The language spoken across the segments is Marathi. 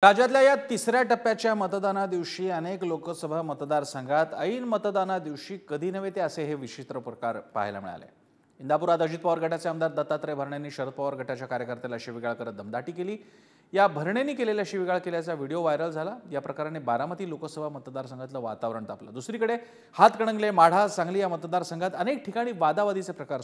राज्यातल्या या तिसऱ्या टप्प्याच्या मतदाना दिवशी अनेक लोकसभा मतदारसंघात ऐन मतदाना दिवशी कधी नव्हे ते असे हे विचित्र प्रकार पाहायला मिळाले। इंदापुरात अजित पवार गटाचे आमदार दत्तात्रय भरणेंनी शरद पवार गटाच्या कार्यकर्त्याला शिवीगाळ करत दमदाटी केली। या भरणेंनी केलेल्या शिवीगाळ केल्याचा व्हिडिओ व्हायरल झाला। या प्रकाराने बारामती लोकसभा मतदारसंघातलं वातावरण तापलं। दुसरीकडे हातकणंगले, माढा, सांगली या मतदारसंघात अनेक ठिकाणी वादावादीचे प्रकार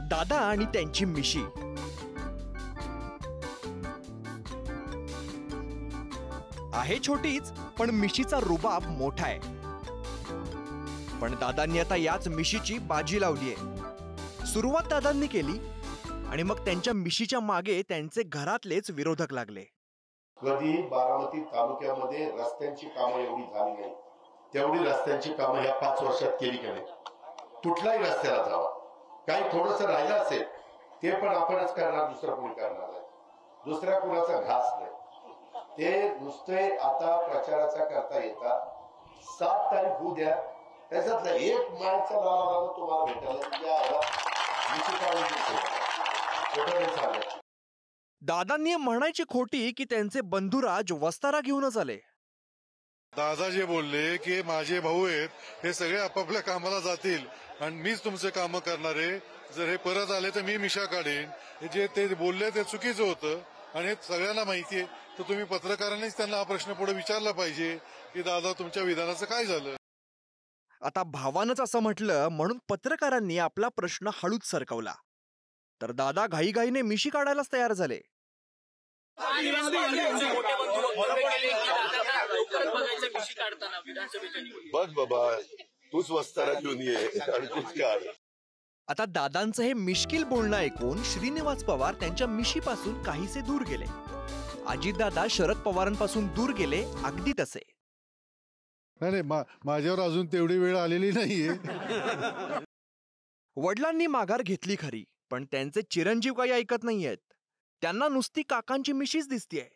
दादा आणि त्यांची मिशी आहे छोटीच, पण मिशीचा रुबाब मोठा आहे। पण दादांनी आता याच मिशीची बाजी लावली आहे। सुरुवात दादांनी केली आणि मग त्यांच्या मिशीच्या मागे त्यांचे घरातलेच विरोधक लागले। कधी बारामती तालुक्यामध्ये रस्त्यांची कामं एवढी झाली नाही तेवढी रस्त्यांची कामं या 5 वर्षात केली की नाही? कुठलाही रस्त्याला जावा, काही थोडस राहिलं असेल ते पण आपणच करणार, दुसरं कोणी करणार नाही, दुसऱ्या कुणाचा घास नाही। ते नुसते आता प्रचाराचा करता येतात। 7 तारीख होऊ द्या, त्याच्यातला एक माणसा नावाला तुम्हाला भेटायला दादांनी म्हणायची खोटी की त्यांचे बंधुराज वस्तारा घेऊनच आले। दादा जे बोलले की माझे भाऊ आहेत, हे सगळे आपापल्या कामाला जातील आणि मीच तुमचे काम करणार आहे, जर हे परत आले तर मी मिशा काढेन, हे जे ते बोलले ते चुकीचं होतं आणि हे सगळ्यांना माहिती आहे। तर तुम्ही पत्रकारांनीच त्यांना हा प्रश्न पुढे विचारला पाहिजे की दादा तुमच्या विधानाचं काय झालं। आता भावानंच असं म्हटलं म्हणून पत्रकारांनी आपला प्रश्न हळूच सरकवला, तर दादा घाईघाईने मिशी काढायलाच तयार झाले। बस बाबा, तूच वस्तारा घेऊन ये आणि तूच काढ। आता दादांचं हे मिश्किल बोलणं ऐकून श्रीनिवास पवार त्यांच्या मिशीपासून काहीसे दूर गेले। अजितदादा शरद पवारांपासून दूर गेले, अगदी तसे। नाही, माझ्यावर अजून तेवढी वेळ आलेली नाहीये। वडिलांनी माघार घेतली खरी, पण त्यांचे चिरंजीव काही ऐकत नाहीयेत। त्यांना नुसती काकांची मिशीच दिसतीये।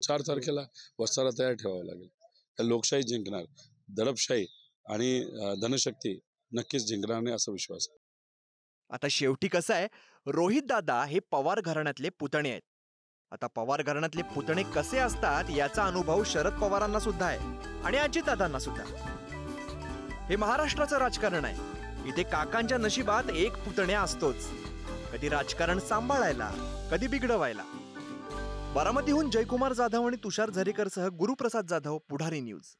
4 तारखेला वस्तारा तयार ठेवावा लागेल। तर लोकशाही जिंकणार, दडपशाही आणि धनशक्ती नक्कीच जिंकणार नाही असा विश्वास आहे। आता शेवटी कसं आहे, रोहित दादा हे पवार घराण्यातले पुतणे आहेत। आता पवार घराण्यातले पुतणे कसे असतात याचा अनुभव शरद पवारांना सुद्धा आहे आणि अजितदादांना सुद्धा। हे महाराष्ट्राचं राजकारण आहे। इथे काकांच्या नशिबात एक पुतण्या असतोच, कधी राजकारण सांभाळायला, कधी बिघडवायला। बारामतीहून जयकुमार जाधव आणि तुषार झरेकर सह गुरुप्रसाद जाधव, पुढारी न्यूज।